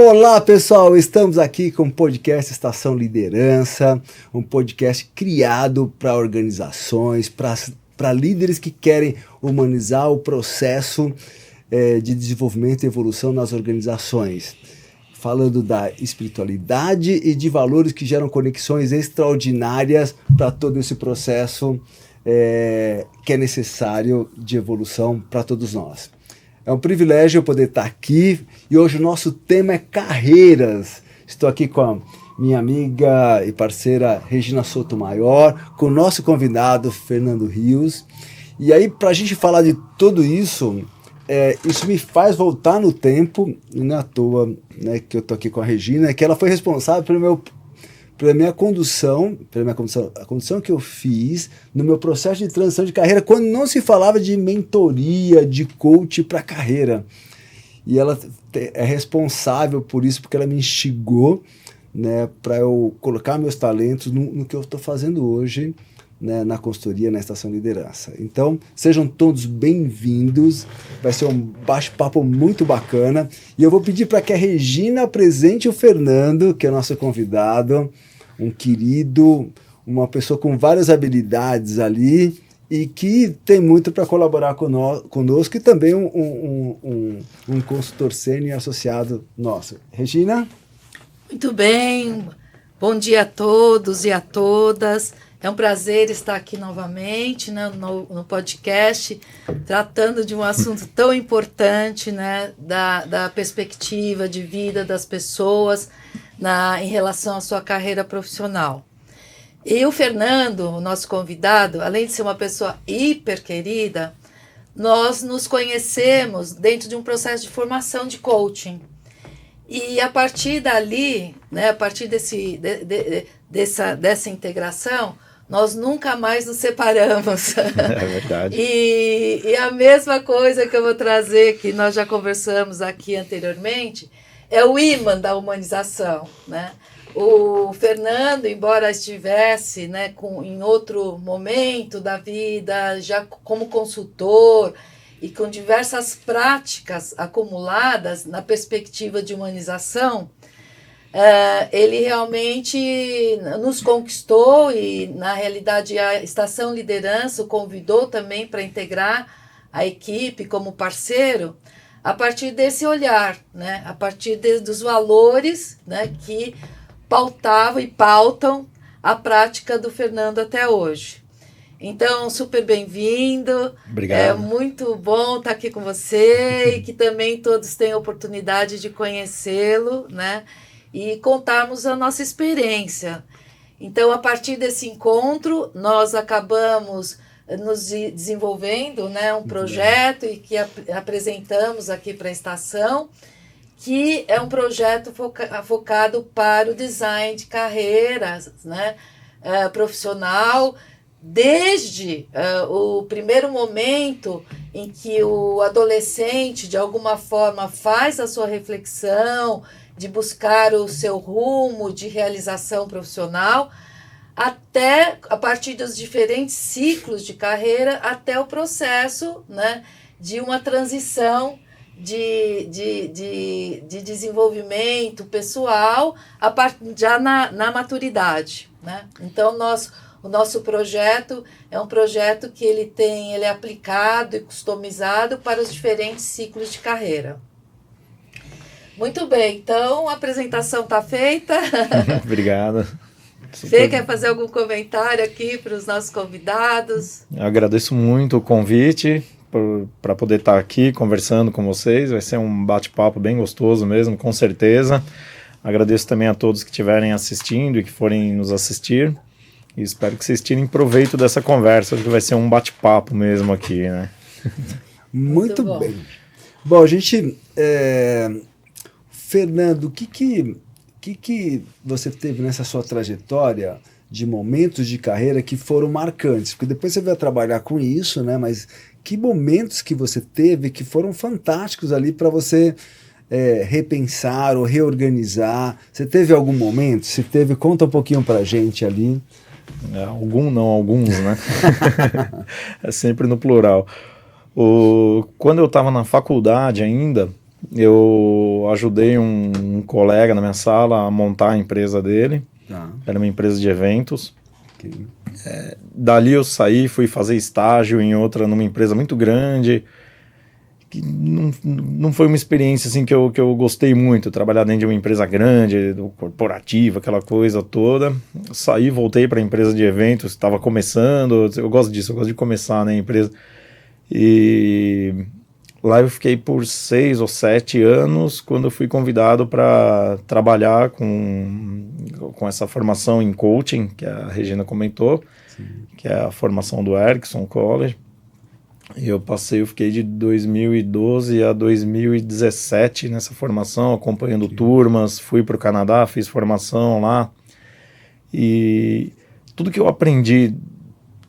Olá pessoal, estamos aqui com o podcast Estação Liderança, um podcast criado para organizações, para líderes que querem humanizar o processo de desenvolvimento e evolução nas organizações, falando da espiritualidade e de valores que geram conexões extraordinárias para todo esse processo que é necessário de evolução para todos nós. É um privilégio eu poder estar aqui e hoje o nosso tema é carreiras. Estou aqui com a minha amiga e parceira Regina Sotomayor, com o nosso convidado Fernando Rios. E aí, para a gente falar de tudo isso, isso me faz voltar no tempo, não é à toa, né, que eu estou aqui com a Regina, que ela foi responsável pela minha condução, a condução que eu fiz no meu processo de transição de carreira, quando não se falava de mentoria, de coach para carreira. E ela é responsável por isso, porque ela me instigou, né, para eu colocar meus talentos no que eu estou fazendo hoje, né, na consultoria, na Estação Liderança. Então, sejam todos bem-vindos, vai ser um bate-papo muito bacana, e eu vou pedir para que a Regina apresente o Fernando, que é nosso convidado, um querido, uma pessoa com várias habilidades ali, e que tem muito para colaborar conosco, e também um consultor sênior associado nosso. Regina? Muito bem, bom dia a todos e a todas. É um prazer estar aqui novamente, né, no podcast, tratando de um assunto tão importante, né, da perspectiva de vida das pessoas em relação à sua carreira profissional. E o Fernando, o nosso convidado, além de ser uma pessoa hiper querida, nós nos conhecemos dentro de um processo de formação de coaching. E a partir dali, né, a partir dessa integração, nós nunca mais nos separamos. É verdade. E a mesma coisa que eu vou trazer, que nós já conversamos aqui anteriormente, é o imã da humanização, né? O Fernando, embora estivesse, né, em outro momento da vida, já como consultor e com diversas práticas acumuladas na perspectiva de humanização, ele realmente nos conquistou e, na realidade, a Estação Liderança o convidou também para integrar a equipe como parceiro a partir desse olhar, né? A partir dos valores, né, que pautavam e pautam a prática do Fernando até hoje. Então, super bem-vindo. Obrigado. É muito bom estar aqui com você e que também todos tenham oportunidade de conhecê-lo, né? E contarmos a nossa experiência. Então, a partir desse encontro, nós acabamos nos desenvolvendo, né, um projeto e que apresentamos aqui para a estação, que é um projeto focado para o design de carreiras, né, profissional, desde o primeiro momento em que o adolescente, de alguma forma, faz a sua reflexão, de buscar o seu rumo de realização profissional, até a partir dos diferentes ciclos de carreira, até o processo, né, de uma transição de desenvolvimento pessoal já na maturidade, né? Então, o nosso projeto é um projeto que ele é aplicado e customizado para os diferentes ciclos de carreira. Muito bem, então a apresentação está feita. Obrigado. Você quer fazer algum comentário aqui para os nossos convidados? Eu agradeço muito o convite para poder estar aqui conversando com vocês. Vai ser um bate-papo bem gostoso mesmo, com certeza. Agradeço também a todos que estiverem assistindo e que forem nos assistir. E espero que vocês tirem proveito dessa conversa, que vai ser um bate-papo mesmo aqui, né? Muito bem. Bom, a gente... Fernando, o que você teve nessa sua trajetória de momentos de carreira que foram marcantes? Porque depois você vai trabalhar com isso, né? Mas que momentos que você teve que foram fantásticos ali para você repensar ou reorganizar? Você teve algum momento? Se teve, conta um pouquinho para a gente ali. Alguns, né? É sempre no plural. Quando eu estava na faculdade ainda, eu ajudei um colega na minha sala a montar a empresa dele. Era uma empresa de eventos. Dali eu saí, fui fazer estágio numa empresa muito grande, que não foi uma experiência assim que eu gostei muito, trabalhar dentro de uma empresa grande, corporativa, aquela coisa toda. Eu saí, voltei para a empresa de eventos, estava começando, eu gosto disso, eu gosto de começar, né, a empresa. E lá eu fiquei por 6 ou 7 anos, quando eu fui convidado para trabalhar com essa formação em coaching, que a Regina comentou, que é a formação do Erickson College. E eu fiquei de 2012 a 2017 nessa formação, acompanhando turmas, fui para o Canadá, fiz formação lá. E tudo que eu aprendi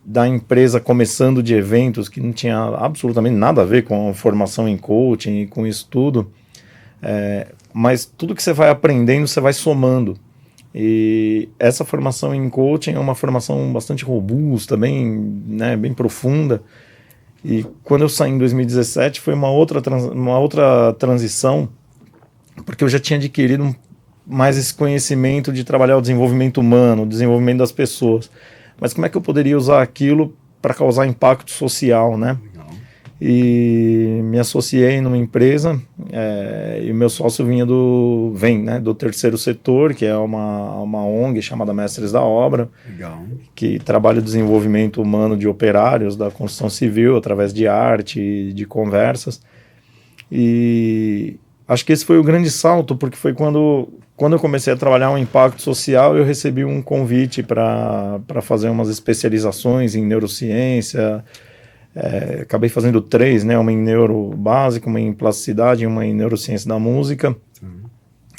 da empresa começando de eventos, que não tinha absolutamente nada a ver com formação em coaching e com isso tudo, mas tudo que você vai aprendendo, você vai somando. E essa formação em coaching é uma formação bastante robusta, bem profunda. E quando eu saí em 2017 foi uma outra transição, porque eu já tinha adquirido mais esse conhecimento de trabalhar o desenvolvimento humano, o desenvolvimento das pessoas. Mas como é que eu poderia usar aquilo para causar impacto social, né? Legal. E me associei numa empresa, e meu sócio vem do terceiro setor, que é uma ONG chamada Mestres da Obra. Legal. Que trabalha o desenvolvimento humano de operários da construção civil através de arte e de conversas. E acho que esse foi o grande salto, porque foi quando eu comecei a trabalhar um impacto social, eu recebi um convite para fazer umas especializações em neurociência. Acabei fazendo 3, né? Uma em neuro básica, uma em plasticidade e uma em neurociência da música.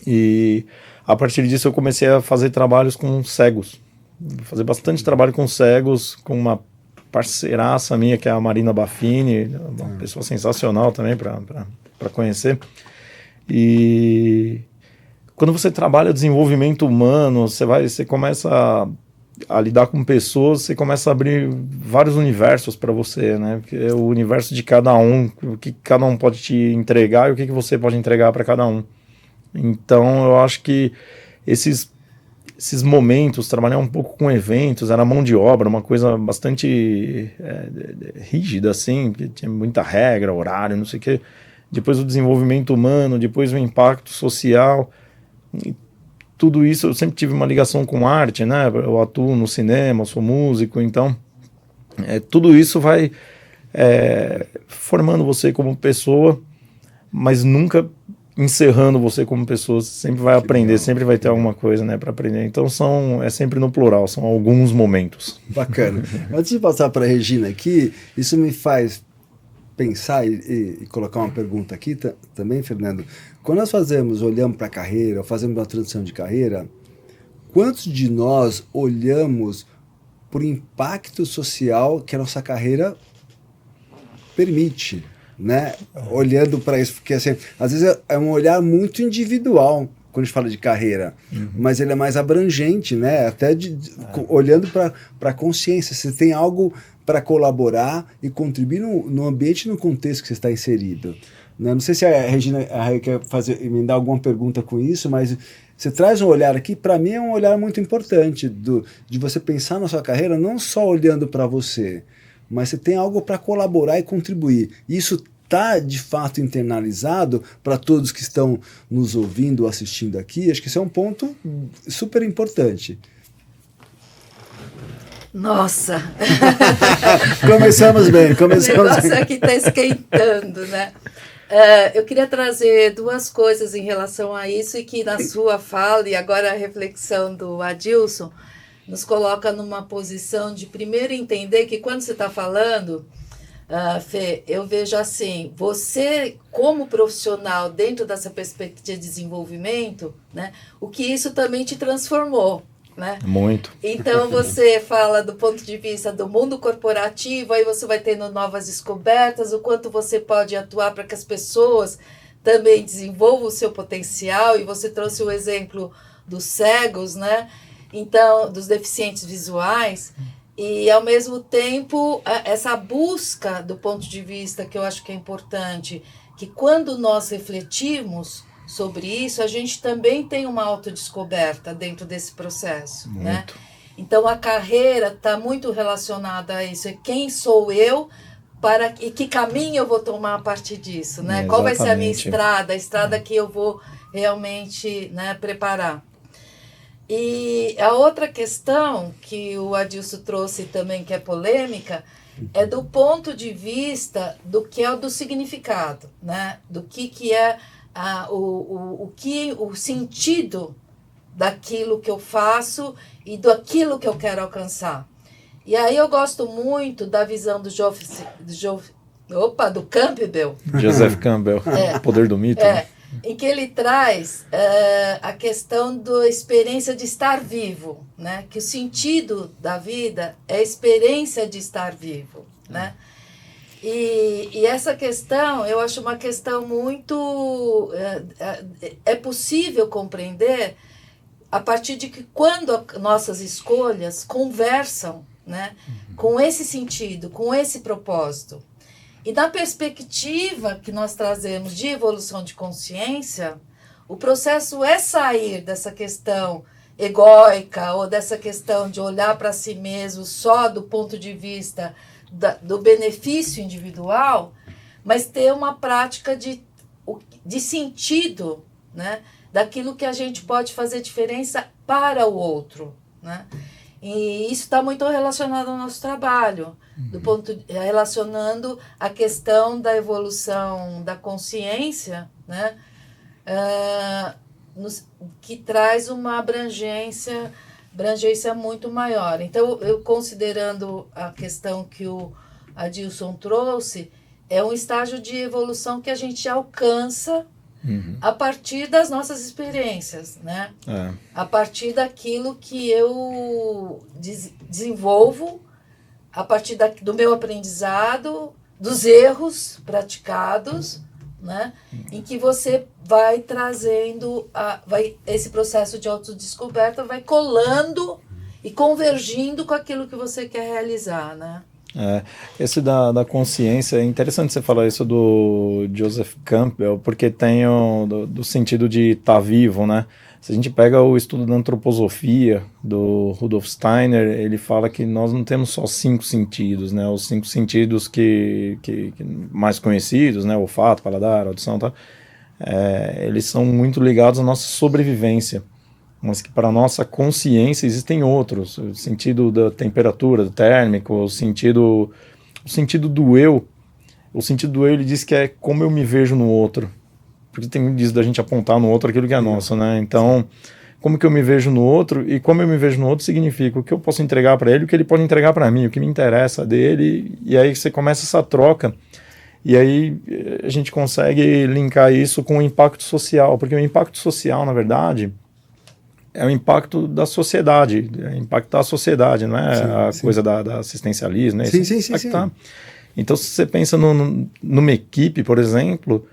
E a partir disso eu comecei a fazer trabalhos com cegos. Fazer bastante trabalho com cegos, com uma parceiraça minha, que é a Marina Baffini, uma pessoa sensacional também para conhecer. E quando você trabalha desenvolvimento humano, você começa a lidar com pessoas, você começa a abrir vários universos para você, né? Porque é o universo de cada um, o que cada um pode te entregar e o que você pode entregar para cada um. Então, eu acho que esses momentos, trabalhar um pouco com eventos, era mão de obra, uma coisa bastante rígida, assim, que tinha muita regra, horário, não sei o quê. Depois o desenvolvimento humano, depois o impacto social. E tudo isso, eu sempre tive uma ligação com arte, né? Eu atuo no cinema, sou músico, então tudo isso vai formando você como pessoa, mas nunca encerrando você como pessoa. Você sempre vai aprender, legal. Sempre vai ter alguma coisa, né, para aprender. Então é sempre no plural, são alguns momentos. Bacana. Antes de passar para a Regina aqui, isso me faz pensar e colocar uma pergunta aqui também, Fernando. Quando nós olhamos para a carreira, ou fazemos uma transição de carreira, quantos de nós olhamos para o impacto social que a nossa carreira permite, né? Olhando para isso, porque assim, às vezes é um olhar muito individual quando a gente fala de carreira, mas ele é mais abrangente, né? Até olhando para a consciência, você tem algo para colaborar e contribuir no ambiente e no contexto que você está inserido. Né? Não sei se a Regina quer me dar alguma pergunta com isso, mas você traz um olhar aqui, para mim é um olhar muito importante de você pensar na sua carreira não só olhando para você, mas você tem algo para colaborar e contribuir. Isso está, de fato, internalizado para todos que estão nos ouvindo ou assistindo aqui. Acho que isso é um ponto super importante. Nossa! Começamos bem. O negócio aqui está esquentando, né? Eu queria trazer 2 coisas em relação a isso e que na sua fala e agora a reflexão do Adilson nos coloca numa posição de primeiro entender que quando você está falando, Fê, eu vejo assim, você como profissional dentro dessa perspectiva de desenvolvimento, né, o que isso também te transformou. Né? Muito. Então você fala do ponto de vista do mundo corporativo, aí você vai tendo novas descobertas, o quanto você pode atuar para que as pessoas também desenvolvam o seu potencial, e você trouxe o exemplo dos cegos, né? Então, dos deficientes visuais, e ao mesmo tempo essa busca do ponto de vista que eu acho que é importante, que quando nós refletimos sobre isso, a gente também tem uma autodescoberta dentro desse processo, né? Então, a carreira está muito relacionada a isso. É quem sou eu e que caminho eu vou tomar a partir disso, né? Qual vai ser a minha estrada, a estrada que eu vou realmente, né, preparar. E a outra questão que o Adilson trouxe também, que é polêmica, é do ponto de vista do que é o do significado, né? Do que é o sentido daquilo que eu faço e daquilo que eu quero alcançar. E aí eu gosto muito da visão do Campbell. Joseph Campbell, o poder do mito. Né? Em que ele traz a questão da experiência de estar vivo, né? Que o sentido da vida é a experiência de estar vivo, né? E essa questão, eu acho uma questão muito... É possível compreender a partir de que quando nossas escolhas conversam, né, com esse sentido, com esse propósito. E na perspectiva que nós trazemos de evolução de consciência, o processo é sair dessa questão egóica ou dessa questão de olhar para si mesmo só do ponto de vista do benefício individual, mas ter uma prática de sentido, né, daquilo que a gente pode fazer diferença para o outro, né? E isso está muito relacionado ao nosso trabalho, relacionando a questão da evolução da consciência, né? Que traz uma abrangência muito maior. Então, eu considerando a questão que o Adilson trouxe, é um estágio de evolução que a gente alcança a partir das nossas experiências, né? A partir daquilo que eu desenvolvo, a partir do meu aprendizado, dos erros praticados, né? Em que você vai trazendo, esse processo de autodescoberta vai colando e convergindo com aquilo que você quer realizar, né? Esse da consciência, é interessante você falar isso do Joseph Campbell, porque tem do sentido de estar vivo, né? Se a gente pega o estudo da antroposofia do Rudolf Steiner, ele fala que nós não temos só 5 sentidos, né? Os 5 sentidos que mais conhecidos, né? Olfato, paladar, audição, tá? Eles são muito ligados à nossa sobrevivência, mas que para a nossa consciência existem outros, o sentido da temperatura, do térmico, o sentido do eu. O sentido do eu, ele diz que é como eu me vejo no outro, porque tem muito disso da gente apontar no outro aquilo que é nosso, né? Então, como que eu me vejo no outro, e como eu me vejo no outro significa o que eu posso entregar para ele, o que ele pode entregar para mim, o que me interessa dele, e aí você começa essa troca, e aí a gente consegue linkar isso com o impacto social, porque o impacto social, na verdade, é o impacto da sociedade, impactar a sociedade, não é coisa da assistencialismo, né? Sim. Então, se você pensa numa equipe, por exemplo,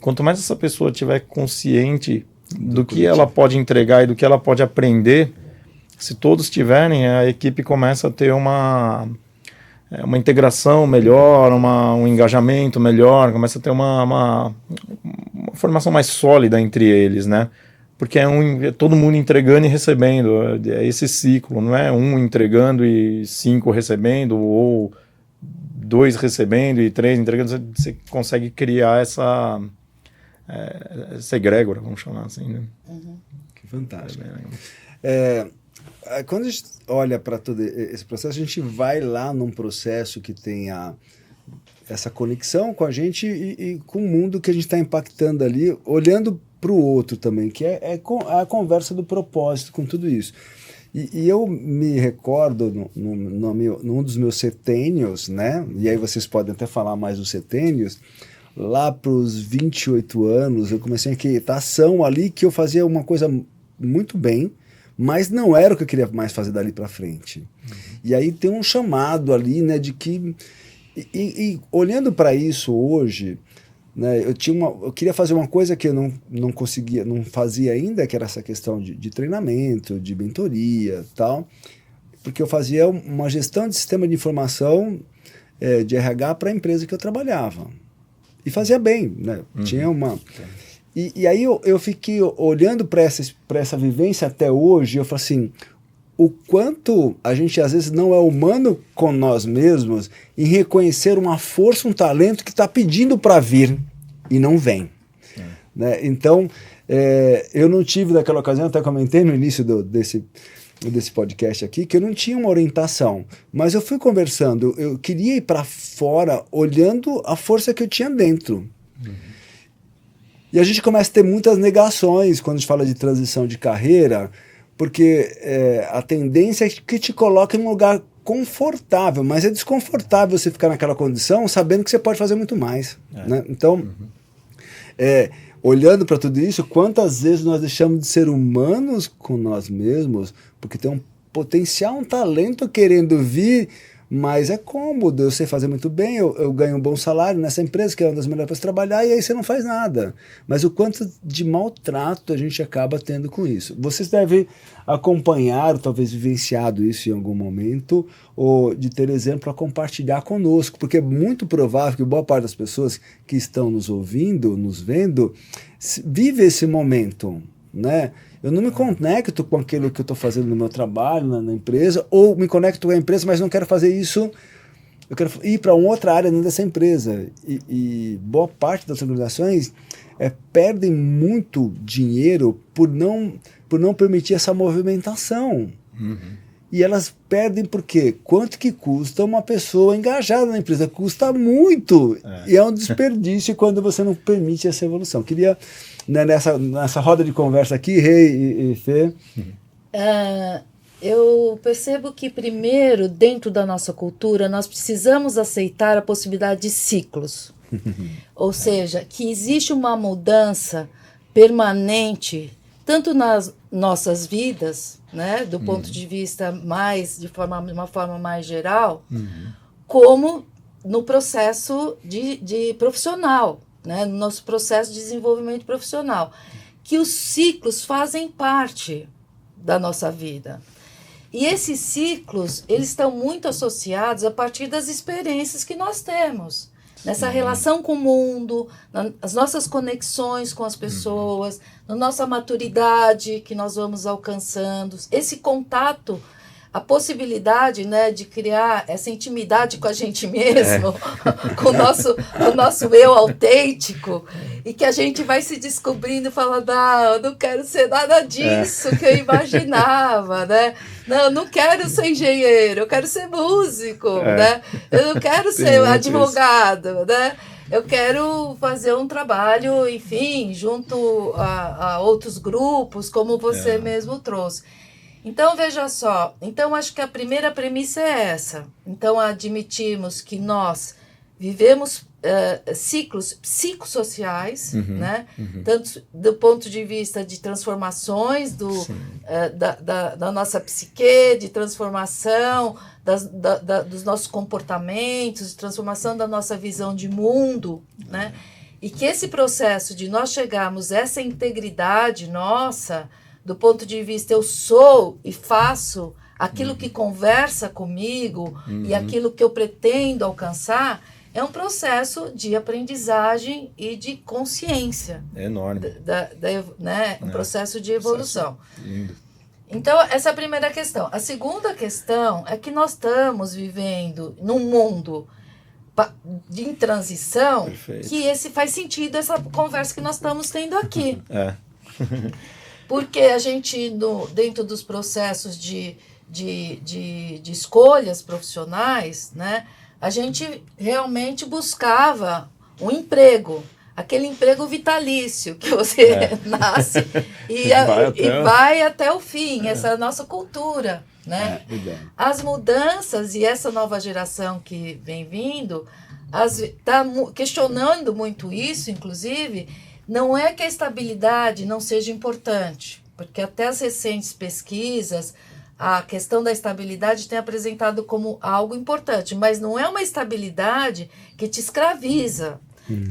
quanto mais essa pessoa estiver consciente do que ela pode entregar e do que ela pode aprender, se todos tiverem, a equipe começa a ter uma integração melhor, um engajamento melhor, começa a ter uma formação mais sólida entre eles, né? Porque é todo mundo entregando e recebendo, é esse ciclo, não é um entregando e 5 recebendo, ou 2 recebendo e 3 entregando, você consegue criar essa egrégora, vamos chamar assim, né? Que fantástico. Quando a gente olha para todo esse processo, a gente vai lá num processo que tenha essa conexão com a gente e com o mundo que a gente está impactando ali, olhando para o outro também, que é a conversa do propósito com tudo isso. E eu me recordo num dos meus setênios, né? E aí vocês podem até falar mais dos setênios, lá para os 28 anos, eu comecei a inquietação ali que eu fazia uma coisa muito bem, mas não era o que eu queria mais fazer dali para frente. E aí tem um chamado ali, né, de que... E olhando para isso hoje, né, eu queria fazer uma coisa que eu não conseguia, não fazia ainda, que era essa questão de treinamento, de mentoria, tal, porque eu fazia uma gestão de sistema de informação de RH para a empresa que eu trabalhava. E fazia bem, né? Tinha uma... E aí eu fiquei olhando para essa vivência até hoje, eu falo assim, o quanto a gente às vezes não é humano com nós mesmos em reconhecer uma força, um talento que está pedindo para vir e não vem. Né? Então, eu não tive naquela ocasião, até comentei no início desse podcast aqui, que eu não tinha uma orientação, mas eu fui conversando, eu queria ir para fora olhando a força que eu tinha dentro. E a gente começa a ter muitas negações quando a gente fala de transição de carreira, porque a tendência é que te coloque em um lugar confortável, mas é desconfortável você ficar naquela condição sabendo que você pode fazer muito mais. Né? Então, olhando para tudo isso, quantas vezes nós deixamos de ser humanos com nós mesmos, porque tem um potencial, um talento querendo vir, mas é cômodo, eu sei fazer muito bem, eu ganho um bom salário nessa empresa, que é uma das melhores para trabalhar, e aí você não faz nada. Mas o quanto de maltrato a gente acaba tendo com isso. Vocês devem acompanhar, talvez vivenciado isso em algum momento, ou de ter exemplo para compartilhar conosco, porque é muito provável que boa parte das pessoas que estão nos ouvindo, nos vendo, vive esse momento, né? Eu não me conecto com aquilo que eu estou fazendo no meu trabalho, na empresa, ou me conecto com a empresa, mas não quero fazer isso, eu quero ir para uma outra área dentro dessa empresa. E boa parte das organizações perdem muito dinheiro por não permitir essa movimentação. E elas perdem por quê? Quanto que custa uma pessoa engajada na empresa? Custa muito! E é um desperdício quando você não permite essa evolução. Queria... Né, nessa roda de conversa aqui, Rei e Fê. Eu percebo que primeiro, dentro da nossa cultura, nós precisamos aceitar a possibilidade de ciclos. Ou seja, que existe uma mudança permanente, tanto nas nossas vidas, né, do ponto de vista de uma forma mais geral, como no processo de profissional. Né, no nosso processo de desenvolvimento profissional, que os ciclos fazem parte da nossa vida. E esses ciclos, eles estão muito associados a partir das experiências que nós temos, nessa relação com o mundo, nas nossas conexões com as pessoas, na nossa maturidade que nós vamos alcançando, esse contato, a possibilidade, né, de criar essa intimidade com a gente mesmo, com o nosso eu autêntico, e que a gente vai se descobrindo e falando, eu não quero ser nada disso que eu imaginava, né? Não, eu não quero ser engenheiro, eu quero ser músico, né? Eu não quero ser advogado, né? Eu quero fazer um trabalho, enfim, junto a outros grupos, como você mesmo trouxe. Então, veja só, acho que a primeira premissa é essa. Então, admitirmos que nós vivemos ciclos psicossociais, né? Tanto do ponto de vista de transformações da nossa psique, de transformação dos nossos comportamentos, de transformação da nossa visão de mundo, né? E que esse processo de nós chegarmos a essa integridade nossa, do ponto de vista eu sou e faço aquilo que conversa comigo e aquilo que eu pretendo alcançar, é um processo de aprendizagem e de consciência. É enorme. Né? Um processo de evolução. Lindo. Então, essa é a primeira questão. A segunda questão é que nós estamos vivendo num mundo em transição. Perfeito. Que esse faz sentido, essa conversa que nós estamos tendo aqui. Porque a gente, dentro dos processos de escolhas profissionais, né, a gente realmente buscava um emprego, aquele emprego vitalício, que você nasce e vai até o fim, essa é a nossa cultura. Né? As mudanças e essa nova geração que vem vindo está questionando muito isso, inclusive. Não é que a estabilidade não seja importante, porque até as recentes pesquisas, a questão da estabilidade tem apresentado como algo importante, mas não é uma estabilidade que te escraviza,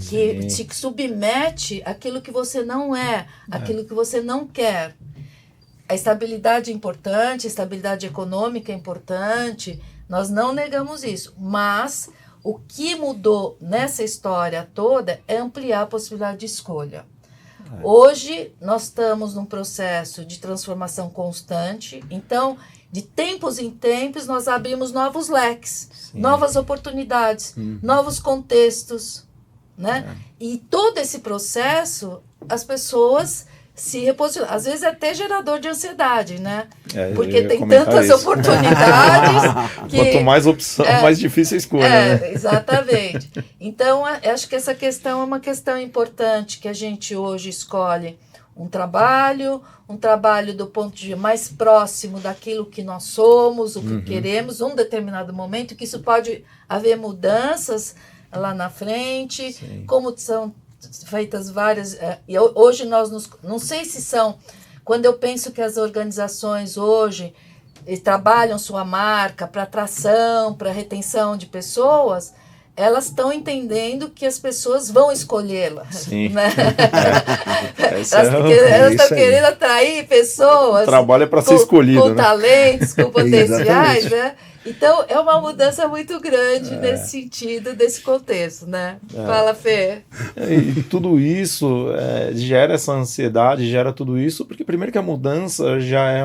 que te submete àquilo que você não é, àquilo que você não quer. A estabilidade é importante, a estabilidade econômica é importante, nós não negamos isso, mas O que mudou nessa história toda é ampliar a possibilidade de escolha. Hoje, nós estamos num processo de transformação constante, então, de tempos em tempos, nós abrimos novos leques, novas oportunidades, novos contextos, né? E todo esse processo, as pessoas se reposicionam. Às vezes é até gerador de ansiedade, né? Porque tem tantas oportunidades que... Quanto mais opção, mais difícil a escolha, né? Exatamente. Então, acho que essa questão é uma questão importante, que a gente hoje escolhe um trabalho do ponto de vista mais próximo daquilo que nós somos, o que queremos, num determinado momento, que isso pode haver mudanças lá na frente, como são feitas várias... E hoje não sei se são... Quando eu penso que as organizações hoje trabalham sua marca para atração, para retenção de pessoas, elas estão entendendo que as pessoas vão escolhê-la. Né? Elas estão querendo atrair pessoas... O trabalho é para ser escolhido, com talentos, com potenciais, né? Então, é uma mudança muito grande nesse sentido, desse contexto, né? Fala, Fê. E tudo isso gera essa ansiedade, gera tudo isso, porque primeiro que a mudança já é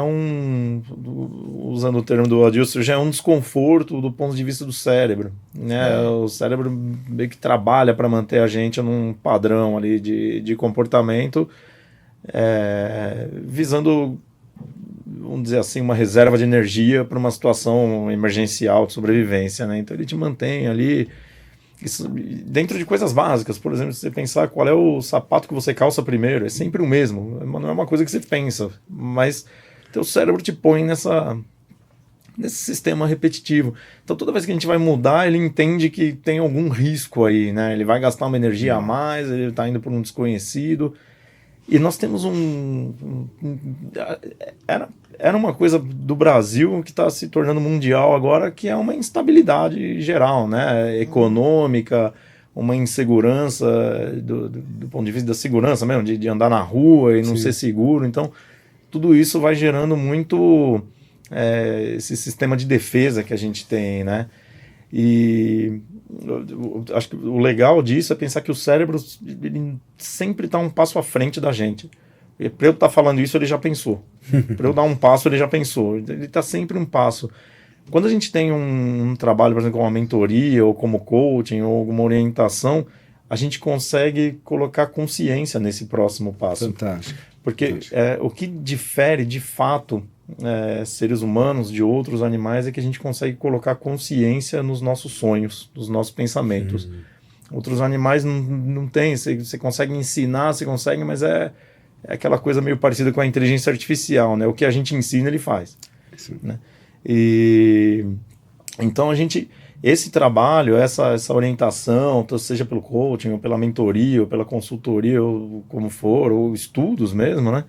usando o termo do Adilson, já é um desconforto do ponto de vista do cérebro, né? O cérebro meio que trabalha para manter a gente num padrão ali de comportamento, visando, vamos dizer assim, uma reserva de energia para uma situação emergencial de sobrevivência, né? Então ele te mantém ali dentro de coisas básicas. Por exemplo, se você pensar qual é o sapato que você calça primeiro, é sempre o mesmo, não é uma coisa que você pensa, mas teu cérebro te põe nesse sistema repetitivo. Então toda vez que a gente vai mudar, ele entende que tem algum risco aí, né? Ele vai gastar uma energia a mais, ele está indo por um desconhecido. E nós temos era uma coisa do Brasil que está se tornando mundial agora, que é uma instabilidade geral, né? Econômica, uma insegurança do ponto de vista da segurança mesmo, de andar na rua e não ser seguro. Então, tudo isso vai gerando muito esse sistema de defesa que a gente tem, né? E acho que o legal disso é pensar que o cérebro ele sempre está um passo à frente da gente. Para eu estar falando isso, ele já pensou. Para eu dar um passo, ele já pensou. Ele está sempre um passo. Quando a gente tem um trabalho, por exemplo, como uma mentoria, ou como coaching, ou alguma orientação, a gente consegue colocar consciência nesse próximo passo. Fantástico. Porque o que difere, de fato, seres humanos de outros animais é que a gente consegue colocar consciência nos nossos sonhos, nos nossos pensamentos. Outros animais não tem, você consegue ensinar, você consegue, mas é aquela coisa meio parecida com a inteligência artificial, né? O que a gente ensina, ele faz. Né? E então esse trabalho, essa orientação, seja pelo coaching, ou pela mentoria, ou pela consultoria, ou como for, ou estudos mesmo, né?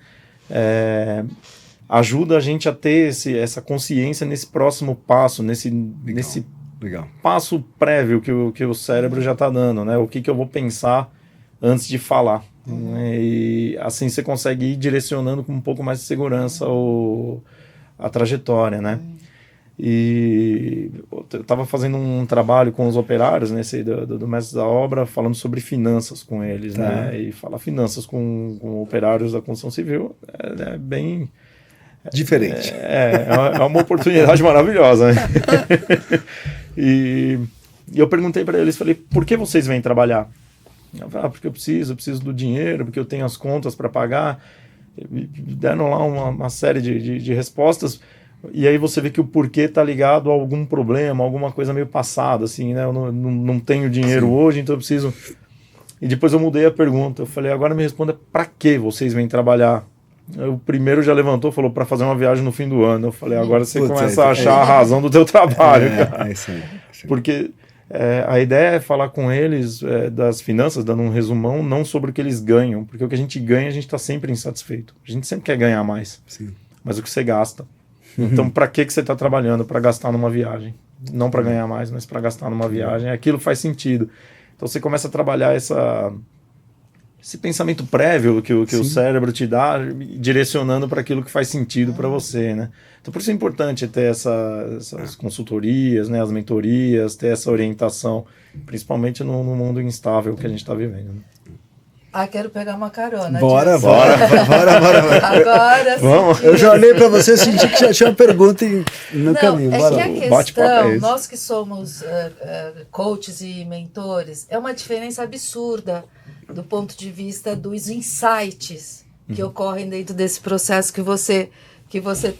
Ajuda a gente a ter essa consciência nesse próximo passo, nesse passo prévio que o cérebro já está dando, né? O que eu vou pensar antes de falar. Né? E assim você consegue ir direcionando com um pouco mais de segurança a trajetória, né? E eu estava fazendo um trabalho com os operários, né, do mestre da obra, falando sobre finanças com eles, né? E falar finanças com operários da construção civil é bem... diferente. É uma oportunidade maravilhosa, né? E eu perguntei para eles, falei, por que vocês vêm trabalhar? Eu falei, porque eu preciso do dinheiro, porque eu tenho as contas para pagar. E deram lá uma série de respostas, e aí você vê que o porquê está ligado a algum problema, alguma coisa meio passada, assim, né? Eu não tenho dinheiro hoje, então eu preciso... E depois eu mudei a pergunta, eu falei, agora me responda, para que vocês vêm trabalhar? O primeiro já levantou, falou para fazer uma viagem no fim do ano. Eu falei, agora você começa a achar a razão do teu trabalho. Isso aí. Porque a ideia é falar com eles das finanças, dando um resumão, não sobre o que eles ganham, porque o que a gente ganha, a gente está sempre insatisfeito. A gente sempre quer ganhar mais. Sim. Mas o que você gasta. Então, para que você está trabalhando? Para gastar numa viagem. Não para ganhar mais, mas para gastar numa viagem. Aquilo faz sentido. Então, você começa a trabalhar esse pensamento prévio que o cérebro te dá, direcionando para aquilo que faz sentido para você, né? Então, por isso é importante ter essas consultorias, né, as mentorias, ter essa orientação, principalmente no mundo instável que a gente está vivendo. Né? Quero pegar uma carona. Bora. Agora vamos. Eu já olhei para você e senti que já tinha uma pergunta no caminho. É bora. que a questão, nós que somos coaches e mentores, é uma diferença absurda do ponto de vista dos insights que ocorrem dentro desse processo que você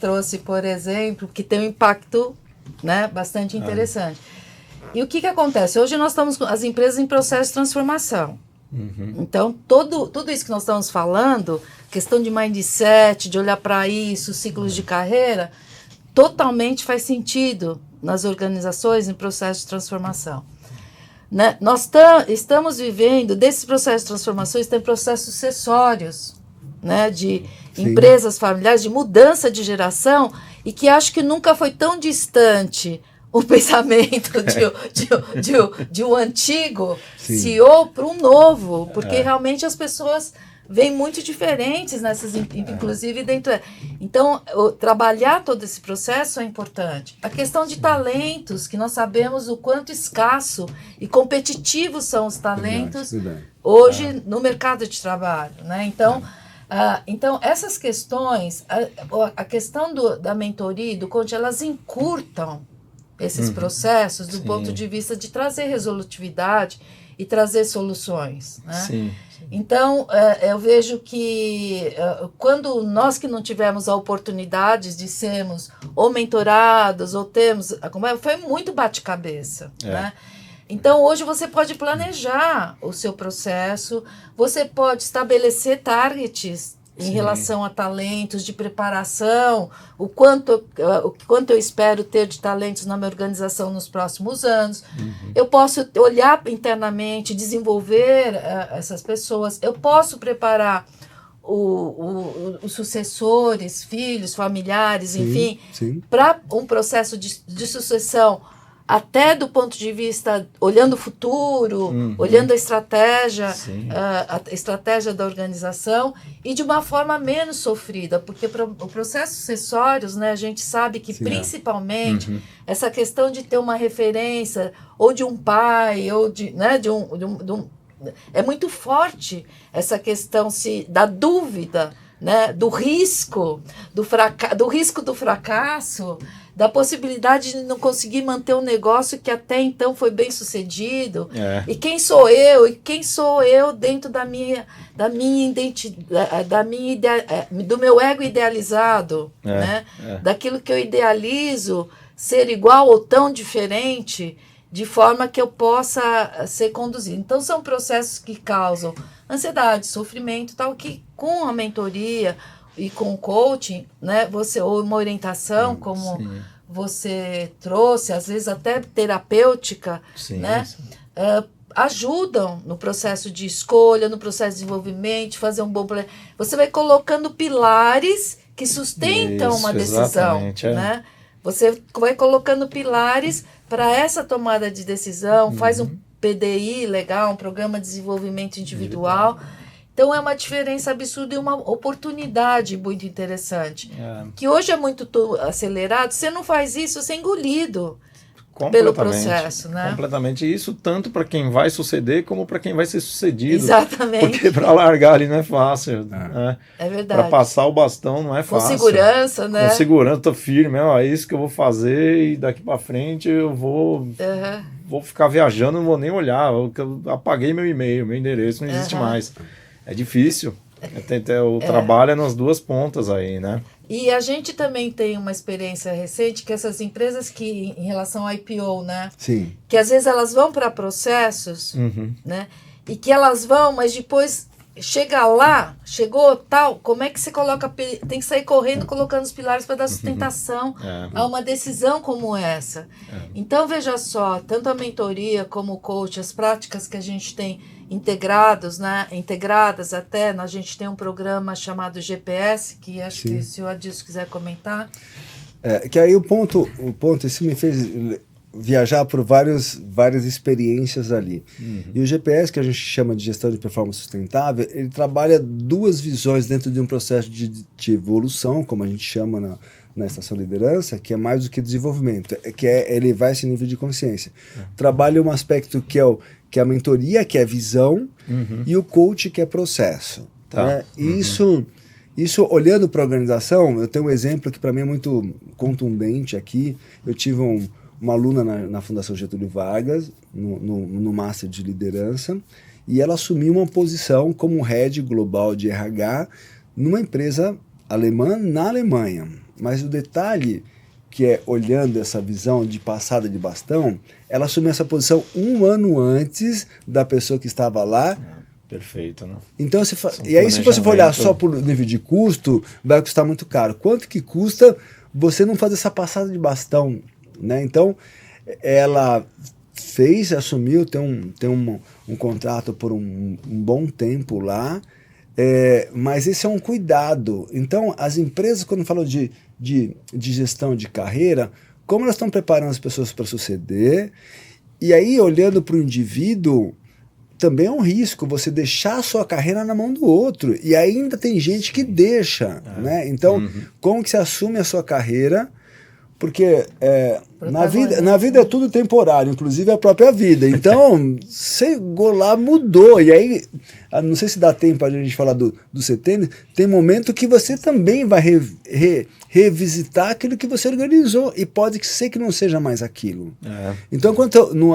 trouxe, por exemplo, que tem um impacto, né, bastante interessante. E o que acontece? Hoje nós estamos com as empresas em processo de transformação. Então, tudo isso que nós estamos falando, questão de mindset, de olhar para isso, ciclos de carreira, totalmente faz sentido nas organizações em processo de transformação. Né? Nós estamos vivendo, desses processos de transformações, tem processos sucessórios, né? De empresas familiares, de mudança de geração, e que acho que nunca foi tão distante o pensamento de um antigo CEO para um novo, porque realmente as pessoas vêm muito diferentes nessas, inclusive dentro. Então, trabalhar todo esse processo é importante. A questão de talentos, que nós sabemos o quanto escasso e competitivos são os talentos hoje no mercado de trabalho, né? Então, então essas questões, a questão da mentoria e do coach, elas encurtam esses processos do ponto de vista de trazer resolutividade e trazer soluções, né? Sim. Então, eu vejo que quando nós que não tivemos a oportunidade de sermos ou mentorados ou termos, foi muito bate-cabeça, né? Então, hoje você pode planejar o seu processo, você pode estabelecer targets em relação a talentos, de preparação, o quanto eu espero ter de talentos na minha organização nos próximos anos. Eu posso olhar internamente, desenvolver essas pessoas, eu posso preparar os sucessores, filhos, familiares, enfim, para um processo de sucessão, até do ponto de vista, olhando o futuro, olhando a estratégia da organização, e de uma forma menos sofrida, porque o processo sucessórios, né, a gente sabe que principalmente essa questão de ter uma referência, ou de um pai, ou né, de um é muito forte essa questão da dúvida, né, do risco do fracasso, da possibilidade de não conseguir manter um negócio que até então foi bem sucedido. E quem sou eu? E quem sou eu dentro da minha identidade, do meu ego idealizado, né? Daquilo que eu idealizo ser igual ou tão diferente, de forma que eu possa ser conduzido. Então, são processos que causam ansiedade, sofrimento, tal, que com a mentoria e com o coaching, né, ou uma orientação, como você trouxe, às vezes até terapêutica, né, ajudam no processo de escolha, no processo de desenvolvimento, de fazer um bom plano. Você vai colocando pilares que sustentam uma decisão, né? Você vai colocando pilares para essa tomada de decisão, faz um PDI legal, um programa de desenvolvimento individual. Então, é uma diferença absurda e uma oportunidade muito interessante. Que hoje é muito acelerado, você não faz isso, você é engolido pelo processo, né? Completamente. Isso tanto para quem vai suceder como para quem vai ser sucedido. Exatamente. Porque para largar ali não é fácil. Né? É verdade. Para passar o bastão não é fácil. Com segurança, né? Com segurança, tô firme. É isso que eu vou fazer e daqui para frente eu vou ficar viajando, não vou nem olhar. Eu apaguei meu e-mail, meu endereço não existe mais. É difícil. O trabalho é nas duas pontas aí, né? E a gente também tem uma experiência recente que essas empresas que, em relação ao IPO, né? Sim. Que às vezes elas vão para processos, né? E que elas vão, mas depois chegou tal, como é que você coloca, tem que sair correndo colocando os pilares para dar sustentação a uma decisão como essa. Então, veja só, tanto a mentoria como o coach, as práticas que a gente tem integradas até, a gente tem um programa chamado GPS, que acho que se o Adilson quiser comentar. Que aí o ponto, isso me fez viajar por várias experiências ali. E o GPS, que a gente chama de gestão de performance sustentável, ele trabalha duas visões dentro de um processo de evolução, como a gente chama na Estação Liderança, que é mais do que desenvolvimento, que é elevar esse nível de consciência. Trabalha um aspecto que é a mentoria, que é visão, e o coach, que é processo. Tá. Né? E isso, olhando para a organização, eu tenho um exemplo que para mim é muito contundente aqui. Eu tive uma aluna na Fundação Getúlio Vargas, no Master de Liderança, e ela assumiu uma posição como head global de RH numa empresa alemã na Alemanha. Mas o detalhe que é, olhando essa visão de passada de bastão, ela assumiu essa posição 1 ano antes da pessoa que estava lá. Perfeito, né? Então, e aí se você for olhar só por nível de custo, vai custar muito caro. Quanto que custa você não fazer essa passada de bastão, né? Então, ela assumiu, tem um contrato por um bom tempo lá, mas esse é um cuidado. Então, as empresas, quando falam de gestão de carreira, como elas estão preparando as pessoas para suceder, e aí, olhando para o indivíduo, também é um risco você deixar a sua carreira na mão do outro. E ainda tem gente que deixa, né? Então, como que você assume a sua carreira? Porque na vida é tudo temporário, inclusive a própria vida. Então, você lá mudou. E aí, não sei se dá tempo a gente falar do setênio, tem momento que você também vai revisitar aquilo que você organizou. E pode ser que não seja mais aquilo. Então,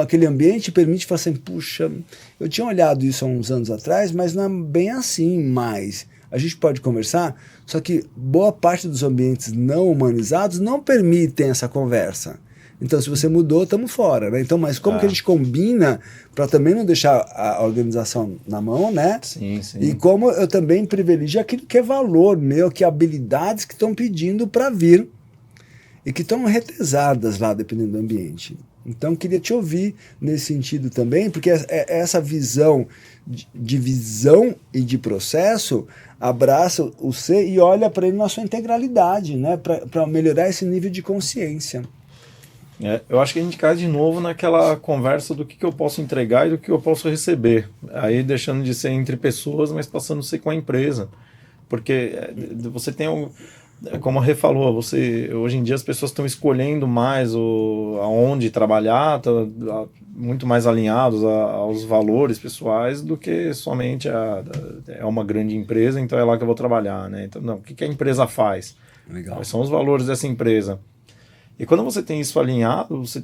aquele ambiente permite falar assim, puxa, eu tinha olhado isso há uns anos atrás, mas não é bem assim mais. A gente pode conversar, só que boa parte dos ambientes não humanizados não permitem essa conversa. Então, se você mudou, estamos fora, né? Então, mas como que a gente combina para também não deixar a organização na mão, né? Sim. E como eu também privilegio aquilo que é valor meu, que é habilidades que estão pedindo para vir e que estão retesadas lá, dependendo do ambiente. Então, queria te ouvir nesse sentido também, porque essa visão de visão e de processo abraça o ser e olha para ele na sua integralidade, né? Para melhorar esse nível de consciência. Eu acho que a gente cai de novo naquela conversa do que eu posso entregar e do que eu posso receber. Aí deixando de ser entre pessoas, mas passando a ser com a empresa. Porque você tem como a Rê falou, hoje em dia as pessoas estão escolhendo mais aonde trabalhar, muito mais alinhados aos valores pessoais do que somente é uma grande empresa, então é lá que eu vou trabalhar, né? Então, não, o que a empresa faz? Legal. Quais são os valores dessa empresa? E quando você tem isso alinhado, você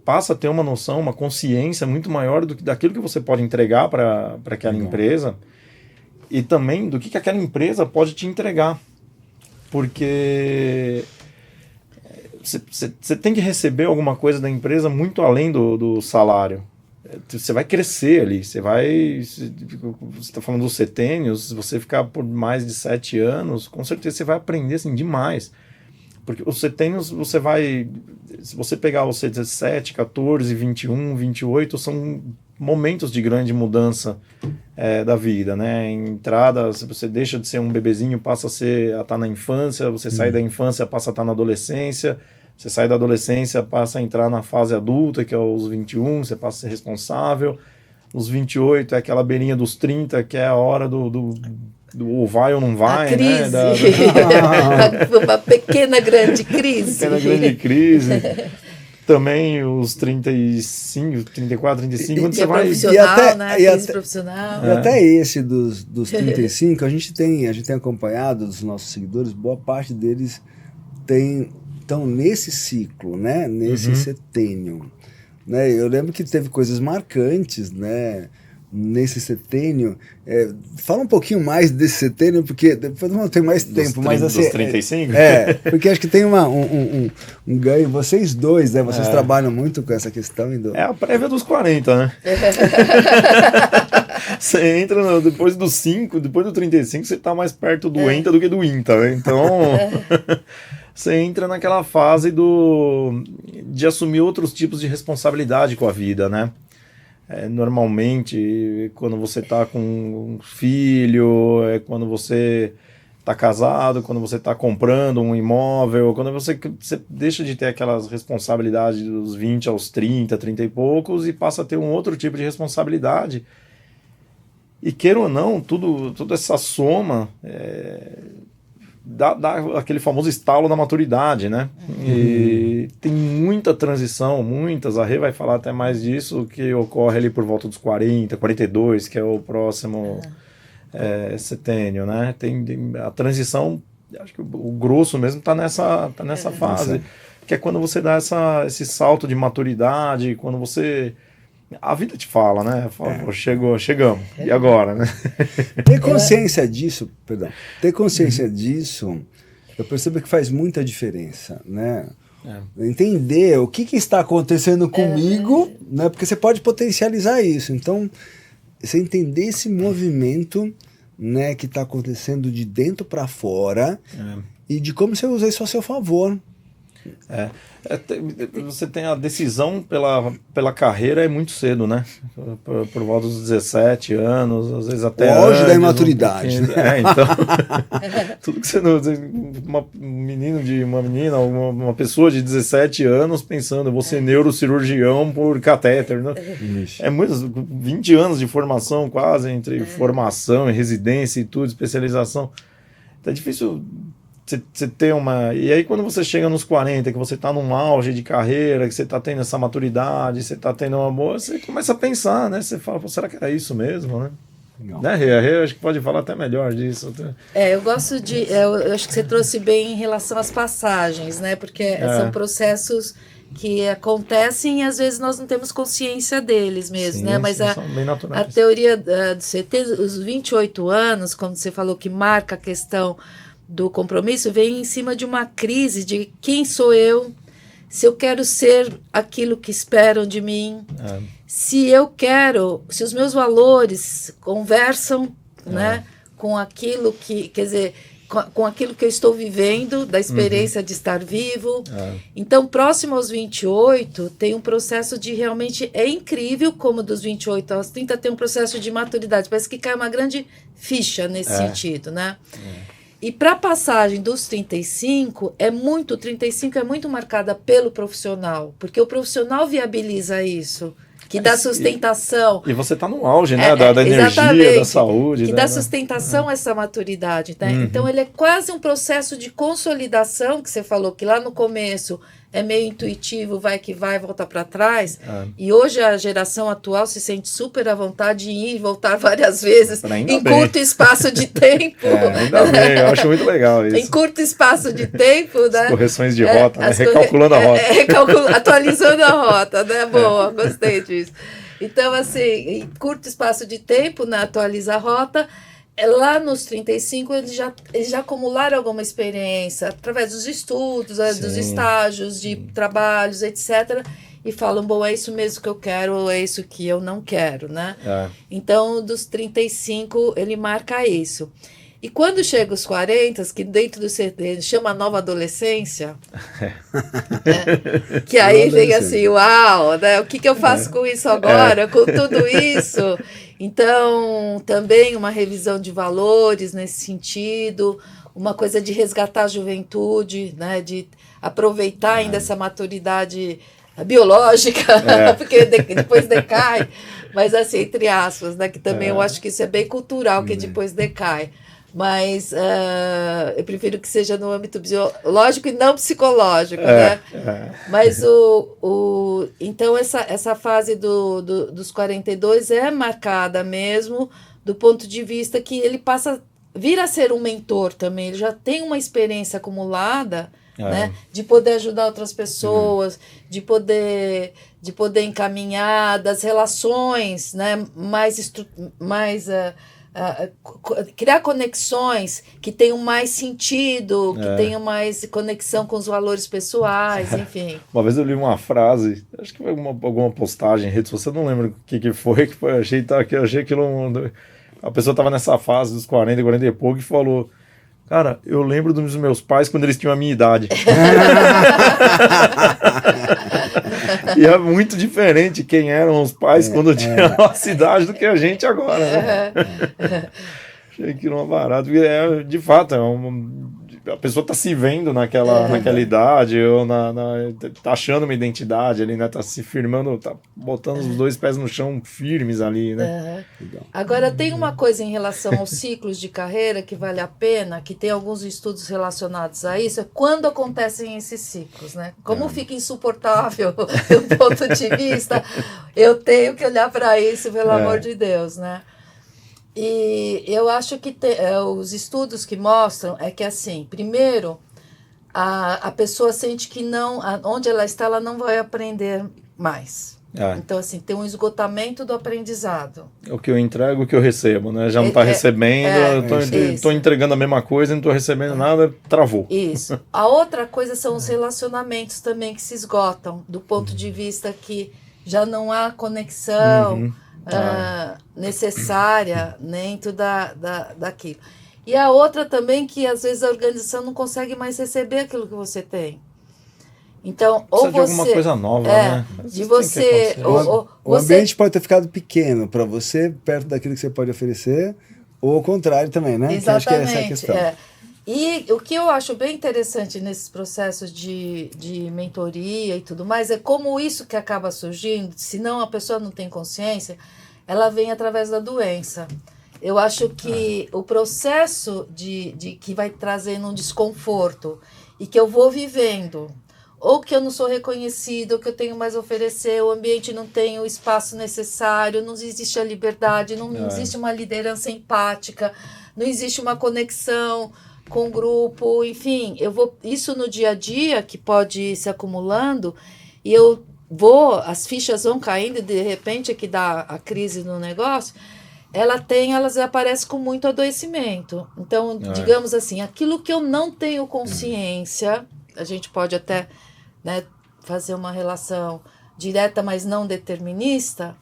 passa a ter uma noção, uma consciência muito maior daquilo que você pode entregar para aquela empresa e também do que aquela empresa pode te entregar. Porque você tem que receber alguma coisa da empresa muito além do salário. Você vai crescer ali, você está falando dos setênios, se você ficar por mais de 7 anos, com certeza você vai aprender assim, demais. Porque os setênios, se você pegar os 17, 14, 21, 28, são momentos de grande mudança da vida, né? Entrada, se você deixa de ser um bebezinho, passa a estar na infância, você sai da infância, passa a estar na adolescência, você sai da adolescência, passa a entrar na fase adulta, que é os 21, você passa a ser responsável. Os 28 é aquela beirinha dos 30, que é a hora do vai ou não vai, a crise. Né? Uma pequena grande crise. Pequena grande crise. Também os 35, 34, 35, quando você vai... Profissional, né? Crise profissional. E até esse dos 35, a gente tem acompanhado dos nossos seguidores, boa parte deles estão nesse ciclo, né? Nesse setênio. Né? Eu lembro que teve coisas marcantes, né? Nesse setênio. Fala um pouquinho mais desse setênio, porque depois não tem mais tempo. Mas assim, dos 35? Porque acho que tem um ganho. Vocês dois, né? Vocês trabalham muito com essa questão. É a prévia dos 40, né? Você entra depois dos 5, depois do 35, você tá mais perto do ENTA do que do INTA, né? Então... Você entra naquela fase de assumir outros tipos de responsabilidade com a vida, né? Normalmente, quando você está com um filho, quando você está casado, quando você está comprando um imóvel, quando você deixa de ter aquelas responsabilidades dos 20 aos 30, 30 e poucos e passa a ter um outro tipo de responsabilidade. E queira ou não, toda essa soma dá aquele famoso estalo da maturidade, né? E tem muita transição, a Rê vai falar até mais disso, que ocorre ali por volta dos 40, 42, que é o próximo setênio, né? Tem a transição, acho que o grosso mesmo está nessa fase, que é quando você dá esse salto de maturidade, quando você... A vida te fala, né? Fala, pô, chegamos. E agora, né? Ter consciência disso, eu percebo que faz muita diferença, né? Entender o que está acontecendo comigo, né? Porque você pode potencializar isso. Então, você entender esse movimento, né, que está acontecendo de dentro para fora e de como você usa isso a seu favor. Você tem a decisão pela carreira muito cedo, né? Por volta dos 17 anos, às vezes até o auge da imaturidade. imaturidade. Então, tudo que você não... uma pessoa de 17 anos pensando, eu vou ser neurocirurgião por catéter, né? É muito, 20 anos de formação quase, entre formação e residência e tudo, especialização. Então é difícil... Você tem uma... E aí quando você chega nos 40, que você está num auge de carreira, que você está tendo essa maturidade, você está tendo uma boa, você começa a pensar, né? Você fala, será que era isso mesmo, né? Né, Rê? A Rê acho que pode falar até melhor disso. Eu gosto de... Eu acho que você trouxe bem em relação às passagens, né? Porque são processos que acontecem e às vezes nós não temos consciência deles mesmo, né? Mas são bem naturais. a teoria de você ter os 28 anos, como você falou, que marca a questão do compromisso, vem em cima de uma crise de quem sou eu, se eu quero ser aquilo que esperam de mim, se os meus valores conversam, né, com aquilo que, quer dizer, com aquilo que eu estou vivendo, da experiência de estar vivo. Então, próximo aos 28, tem um processo de realmente, é incrível como dos 28 aos 30 tem um processo de maturidade, parece que cai uma grande ficha nesse sentido, né? E para a passagem dos 35, 35 é muito marcada pelo profissional, porque o profissional viabiliza isso, que dá sustentação. E você está no auge, né, da energia, da saúde. Que dá sustentação a essa maturidade. Né? Então, ele é quase um processo de consolidação, que você falou que lá no começo é meio intuitivo, vai que vai, volta para trás. E hoje a geração atual se sente super à vontade de ir e voltar várias vezes em curto espaço de tempo. Ainda bem, eu acho muito legal isso. Em curto espaço de tempo, né? As correções de rota, né? Recalculando a rota. Atualizando a rota, né? Boa, gostei disso. Então, assim, em curto espaço de tempo, né, atualiza a rota. Lá nos 35, eles já acumularam alguma experiência através dos estudos, dos estágios, de trabalhos, etc. E falam, bom, é isso mesmo que eu quero ou é isso que eu não quero, né? Então, dos 35, ele marca isso. E quando chega os 40, que dentro do CT chama nova adolescência, que aí vem assim, uau, né? O que eu faço com isso agora, com tudo isso? Então, também uma revisão de valores nesse sentido, uma coisa de resgatar a juventude, né? De aproveitar ainda essa maturidade biológica, porque depois decai, mas assim, entre aspas, né? Que também eu acho que isso é bem cultural, que depois decai. Mas eu prefiro que seja no âmbito biológico e não psicológico, né? Mas então essa fase dos 42 é marcada mesmo do ponto de vista que ele vir a ser um mentor também, ele já tem uma experiência acumulada, né? De poder ajudar outras pessoas, de poder encaminhar das relações, né? Criar conexões que tenham mais sentido, que tenham mais conexão com os valores pessoais, enfim. Uma vez eu li uma frase, acho que foi alguma postagem em rede social, não lembro o que foi, achei aquilo... A pessoa estava nessa fase dos 40 e pouco e falou, cara, eu lembro dos meus pais quando eles tinham a minha idade. E é muito diferente quem eram os pais quando tinham a nossa idade do que a gente agora, né? Achei aquilo uma barata. De fato, a pessoa tá se vendo naquela idade, ou tá achando uma identidade ali, né? Tá se firmando, tá botando os 2 pés no chão firmes ali, né? Agora, tem uma coisa em relação aos ciclos de carreira que vale a pena, que tem alguns estudos relacionados a isso, é quando acontecem esses ciclos, né? Como fica insuportável do ponto de vista, eu tenho que olhar para isso, pelo amor de Deus, né? E eu acho que os estudos que mostram é que, assim, primeiro, a pessoa sente que onde ela está, ela não vai aprender mais. Então, assim, tem um esgotamento do aprendizado. O que eu entrego, o que eu recebo, né? Já não está recebendo, eu estou entregando a mesma coisa, não estou recebendo nada, travou. Isso. A outra coisa são os relacionamentos também que se esgotam, do ponto de vista que já não há conexão necessária dentro daquilo. E a outra também que às vezes a organização não consegue mais receber aquilo que você tem. Então, ou precisa você... de alguma coisa nova, né? De você... O ambiente pode ter ficado pequeno para você, perto daquilo que você pode oferecer, ou ao contrário também, né? Exatamente. Que acho que é essa a questão. E o que eu acho bem interessante nesses processos de mentoria e tudo mais, é como isso que acaba surgindo, senão a pessoa não tem consciência, ela vem através da doença. Eu acho que o processo que vai trazendo um desconforto e que eu vou vivendo, ou que eu não sou reconhecido, ou que eu tenho mais a oferecer, o ambiente não tem o espaço necessário, não existe a liberdade, não existe uma liderança empática, não existe uma conexão com o grupo, enfim, isso no dia a dia que pode ir se acumulando, e as fichas vão caindo, e de repente é que dá a crise no negócio, elas aparecem com muito adoecimento. Então, digamos assim, aquilo que eu não tenho consciência, a gente pode até, né, fazer uma relação direta, mas não determinista,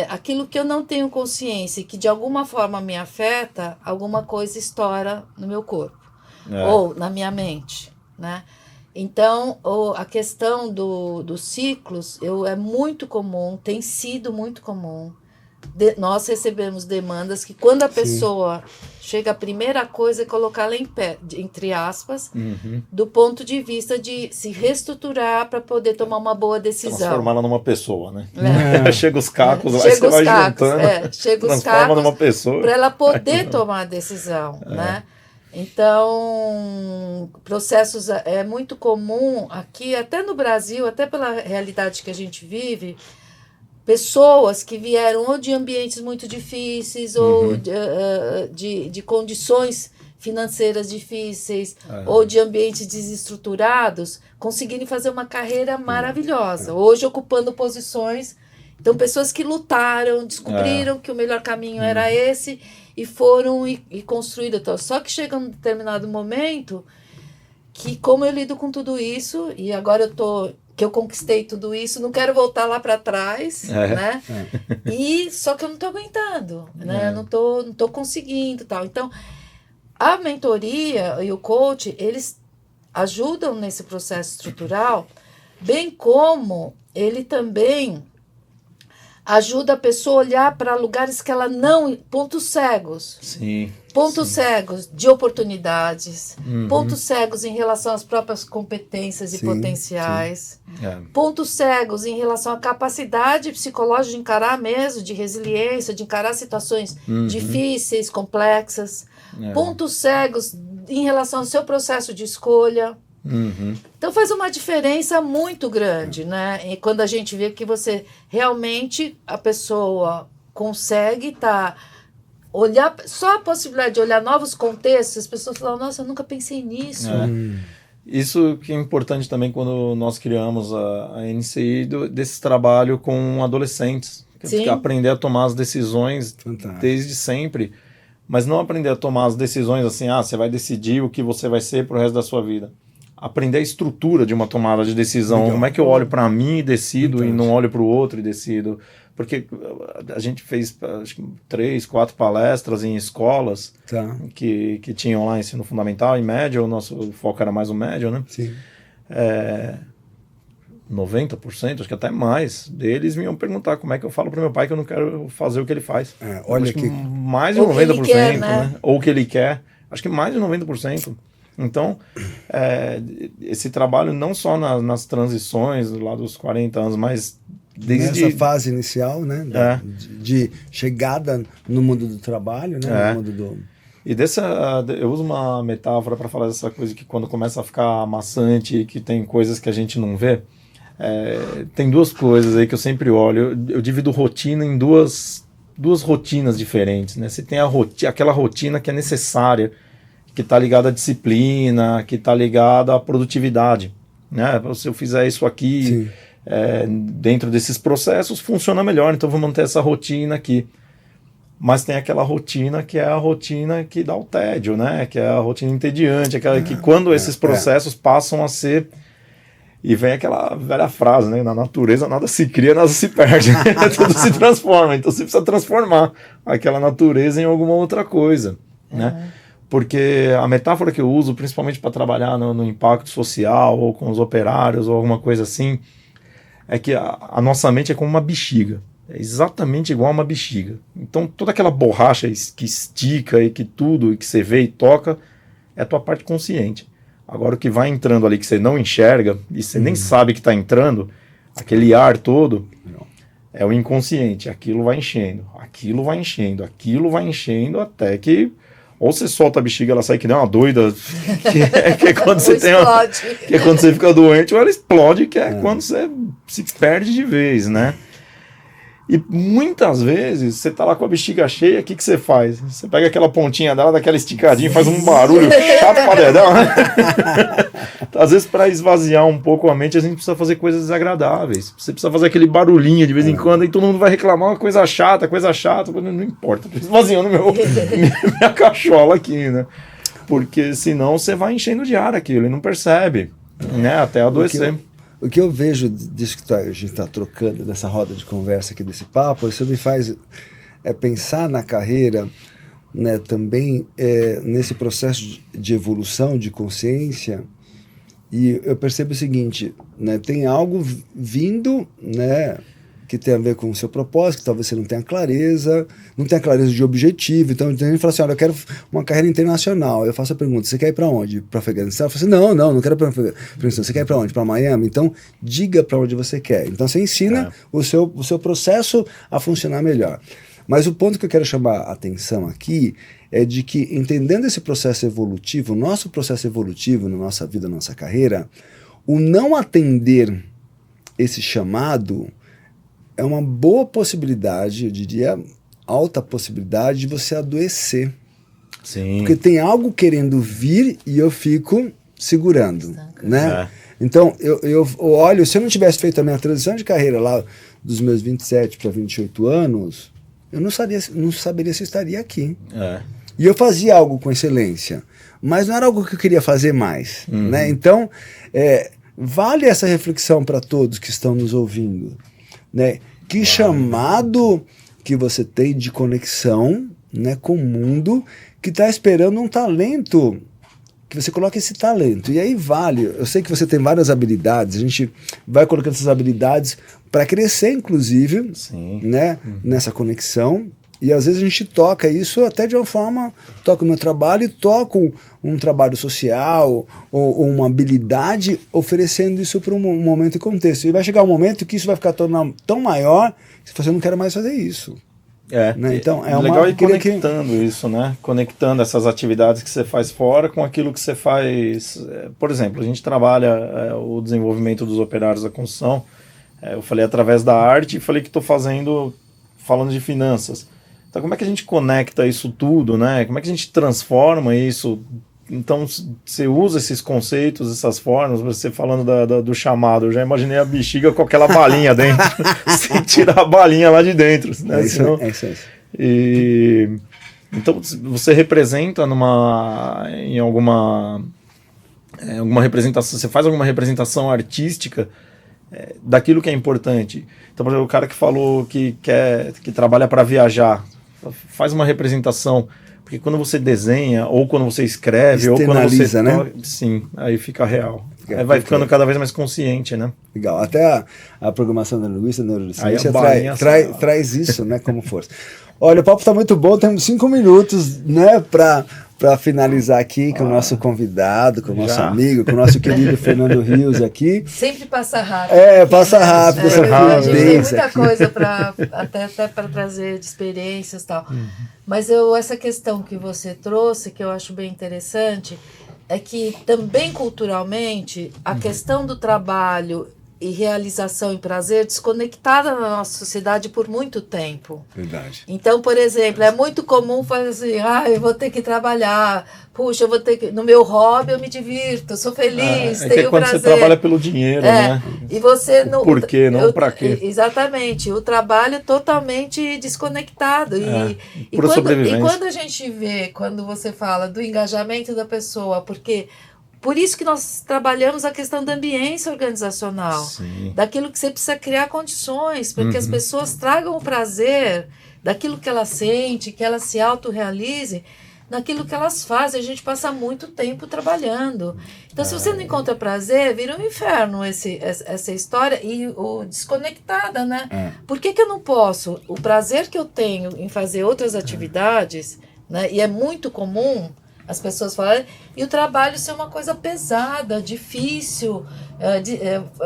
aquilo que eu não tenho consciência e que de alguma forma me afeta, alguma coisa estoura no meu corpo ou na minha mente, né? Então, a questão dos ciclos é muito comum, tem sido muito comum. Nós recebemos demandas que quando a pessoa chega, a primeira coisa é colocá-la em pé, entre aspas, do ponto de vista de se reestruturar para poder tomar uma boa decisão. Transformá-la numa pessoa, né? Chega os cacos, aí você vai juntando, chega os transforma numa pessoa. Para ela poder tomar a decisão, né? Então, processos é muito comum aqui, até no Brasil, até pela realidade que a gente vive, pessoas que vieram ou de ambientes muito difíceis, ou de condições financeiras difíceis, ou de ambientes desestruturados, conseguirem fazer uma carreira maravilhosa. Hoje ocupando posições. Então, pessoas que lutaram, descobriram que o melhor caminho era esse, e foram e construíram. Então, só que chega um determinado momento que, como eu lido com tudo isso, e agora que eu conquistei tudo isso, não quero voltar lá para trás, né? E só que eu não estou aguentando, né? Não tô conseguindo, tal. Então, a mentoria e o coach, eles ajudam nesse processo estrutural, bem como ele também ajuda a pessoa a olhar para lugares que ela não... Pontos cegos. Pontos cegos de oportunidades. Pontos cegos em relação às próprias competências e potenciais. Pontos cegos em relação à capacidade psicológica de encarar mesmo, de resiliência, de encarar situações difíceis, complexas. Pontos cegos em relação ao seu processo de escolha. Então faz uma diferença muito grande, né? E quando a gente vê que você realmente, a pessoa consegue olhar, só a possibilidade de olhar novos contextos, as pessoas falam, nossa, eu nunca pensei nisso. Isso que é importante também quando nós criamos a NCI, desse trabalho com adolescentes, aprender a tomar as decisões desde sempre, mas não aprender a tomar as decisões assim, você vai decidir o que você vai ser pro resto da sua vida. Aprender a estrutura de uma tomada de decisão. Como é que eu olho para mim e decido, e não olho para o outro e decido? Porque a gente fez, acho que 3, 4 palestras em escolas que tinham lá ensino fundamental e médio. O nosso foco era mais o médio, né? 90%, acho que até mais, deles me iam perguntar como é que eu falo para meu pai que eu não quero fazer o que ele faz. Olha que... Mais de ou 90%, quer, né? Ou o que ele quer. Acho que mais de 90%. Então, esse trabalho não só nas transições lá dos 40 anos, mas desde... Nessa fase inicial, né? De chegada no mundo do trabalho, né? No mundo do... E eu uso uma metáfora para falar dessa coisa que quando começa a ficar maçante, que tem coisas que a gente não vê, tem duas coisas aí que eu sempre olho. Eu divido rotina em duas rotinas diferentes, né? Você tem aquela rotina que é necessária, que está ligada à disciplina, que está ligada à produtividade, né? Se eu fizer isso aqui, dentro desses processos, funciona melhor, então vou manter essa rotina aqui. Mas tem aquela rotina que é a rotina que dá o tédio, né? Que é a rotina entediante, aquela que quando esses processos passam a ser... E vem aquela velha frase, né? Na natureza nada se cria, nada se perde. Tudo se transforma. Então você precisa transformar aquela natureza em alguma outra coisa, né? Porque a metáfora que eu uso, principalmente para trabalhar no impacto social, ou com os operários, ou alguma coisa assim, é que a nossa mente é como uma bexiga. É exatamente igual a uma bexiga. Então toda aquela borracha que estica e que tudo, e que você vê e toca, é a tua parte consciente. Agora o que vai entrando ali que você não enxerga, e você nem sabe que está entrando, aquele ar todo, é o inconsciente. Aquilo vai enchendo, aquilo vai enchendo, aquilo vai enchendo, até que ou você solta a bexiga, ela sai que nem uma doida, que é quando você que é quando você fica doente, ou ela explode, que é quando você se perde de vez, né? E muitas vezes você tá lá com a bexiga cheia, o que você faz? Você pega aquela pontinha dela, dá aquela esticadinha, faz um barulho chato pra dedão, né? Às vezes, para esvaziar um pouco a mente, a gente precisa fazer coisas desagradáveis. Você precisa fazer aquele barulhinho de vez em quando, e todo mundo vai reclamar uma coisa chata, não importa. Tô esvaziando minha cachola aqui, né? Porque senão você vai enchendo de ar aquilo e não percebe, né? Até adoecer. O que eu vejo disso que a gente está trocando, dessa roda de conversa aqui, desse papo, isso me faz pensar na carreira, né, também nesse processo de evolução, de consciência, e eu percebo o seguinte, né, tem algo vindo, né, que tem a ver com o seu propósito, que talvez você não tenha clareza de objetivo. Então a gente fala assim, olha, eu quero uma carreira internacional. Eu faço a pergunta, você quer ir para onde? Para Afeganistão? Eu falo assim, não quero ir para Afeganistão. Você quer ir para onde? Para Miami? Então diga para onde você quer. Então você ensina o seu processo a funcionar melhor. Mas o ponto que eu quero chamar a atenção aqui é de que, entendendo esse processo evolutivo, o nosso processo evolutivo na nossa vida, na nossa carreira, o não atender esse chamado é uma boa possibilidade, eu diria alta possibilidade, de você adoecer. Sim. Porque tem algo querendo vir e eu fico segurando, né? Então, eu olho, se eu não tivesse feito a minha transição de carreira lá dos meus 27 para 28 anos, eu não saberia se eu estaria aqui. E eu fazia algo com excelência, mas não era algo que eu queria fazer mais, né? Então, vale essa reflexão para todos que estão nos ouvindo, né? Que chamado que você tem de conexão, né, com o mundo que está esperando um talento, que você coloca esse talento. E aí vale, eu sei que você tem várias habilidades, a gente vai colocando essas habilidades para crescer, inclusive, né, nessa conexão. E às vezes a gente toca isso até de uma forma, toca o meu trabalho e toca um trabalho social ou uma habilidade, oferecendo isso para um momento e contexto. E vai chegar um momento que isso vai ficar tão maior que você não quer mais fazer isso. Né? Então, legal ir conectando isso, né? Conectando essas atividades que você faz fora com aquilo que você faz. Por exemplo, a gente trabalha o desenvolvimento dos operários da construção. Eu falei através da arte e falei que estou falando de finanças. Então, como é que a gente conecta isso tudo, né? Como é que a gente transforma isso? Então, você usa esses conceitos, essas formas, você falando do chamado, eu já imaginei a bexiga com aquela balinha dentro, sem tirar a balinha lá de dentro. Né? Então, você representa em alguma representação, você faz alguma representação artística daquilo que é importante. Então, por exemplo, o cara que falou que trabalha para viajar, faz uma representação, porque quando você desenha, ou quando você escreve, ou quando você né? Sim, aí fica real. vai ficando cada vez mais consciente, né? Legal. Até a programação da linguística, da neurociência traz isso, né, como força. Olha, o papo está muito bom, temos 5 minutos, né, para finalizar aqui com o nosso convidado, com o nosso amigo, com o nosso querido Fernando Rios aqui. Sempre passa rápido. Passa rápido. A gente tem muita coisa até para trazer de experiências e tal. Mas essa questão que você trouxe, que eu acho bem interessante, é que também culturalmente a questão do trabalho e realização e prazer desconectada na nossa sociedade por muito tempo. Verdade. Então, por exemplo, é muito comum fazer assim, eu vou ter que trabalhar, puxa, eu vou ter que... No meu hobby eu me divirto, eu sou feliz, tenho quando prazer. Você trabalha pelo dinheiro, né? E você não... Por quê, não pra quê? Exatamente, o trabalho totalmente desconectado. E quando a gente vê, quando você fala do engajamento da pessoa, porque... Por isso que nós trabalhamos a questão da ambiência organizacional, daquilo que você precisa criar condições para que as pessoas tragam o prazer daquilo que ela sente, que elas se autorrealizem naquilo que elas fazem. A gente passa muito tempo trabalhando. Então, se você não encontra prazer, vira um inferno essa história e desconectada, né? Por que eu não posso? O prazer que eu tenho em fazer outras atividades, né? E é muito comum as pessoas falarem, e o trabalho ser uma coisa pesada, difícil,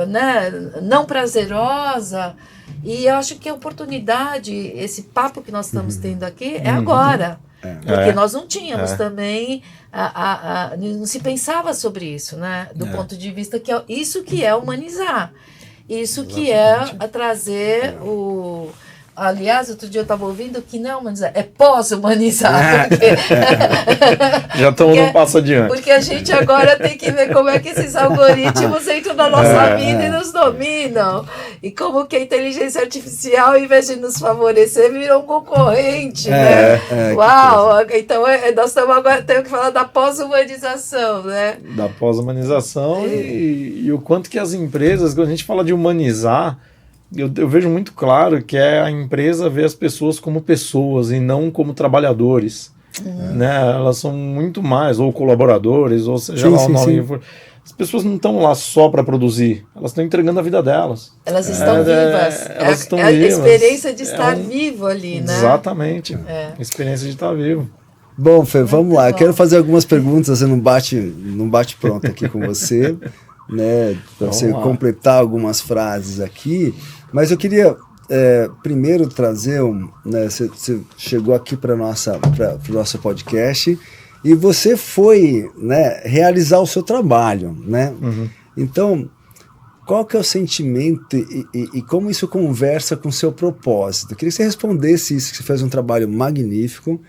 né, não prazerosa. E eu acho que a oportunidade, esse papo que nós estamos tendo aqui, é agora. Porque nós não tínhamos também, não se pensava sobre isso, né? Do ponto de vista que isso que é humanizar. Isso que é trazer o... Aliás, outro dia eu estava ouvindo que não é humanizar, é pós-humanizar. Já estamos um passo adiante. Porque a gente agora tem que ver como é que esses algoritmos entram na nossa vida e nos dominam. E como que a inteligência artificial, em vez de nos favorecer, virou um concorrente. Né? Uau! Então, nós estamos agora temos que falar da pós-humanização, né? Da pós-humanização e o quanto que as empresas, quando a gente fala de humanizar, eu vejo muito claro que é a empresa ver as pessoas como pessoas e não como trabalhadores. Né? Elas são muito mais, ou colaboradores, ou seja lá o nome que for. As pessoas não estão lá só para produzir, elas estão entregando a vida delas. Elas estão vivas. Elas estão vivas. A experiência de estar vivo ali, né? Exatamente. A experiência de estar vivo. Bom, Fê, vamos lá. Eu quero fazer algumas perguntas, eu não bate pronto aqui com você, né? Para você completar algumas frases aqui. Mas eu queria primeiro trazer né, você chegou aqui para o nosso podcast e você foi, né, realizar o seu trabalho, né? Então, qual que é o sentimento e como isso conversa com o seu propósito? Eu queria que você respondesse isso, que você fez um trabalho magnífico,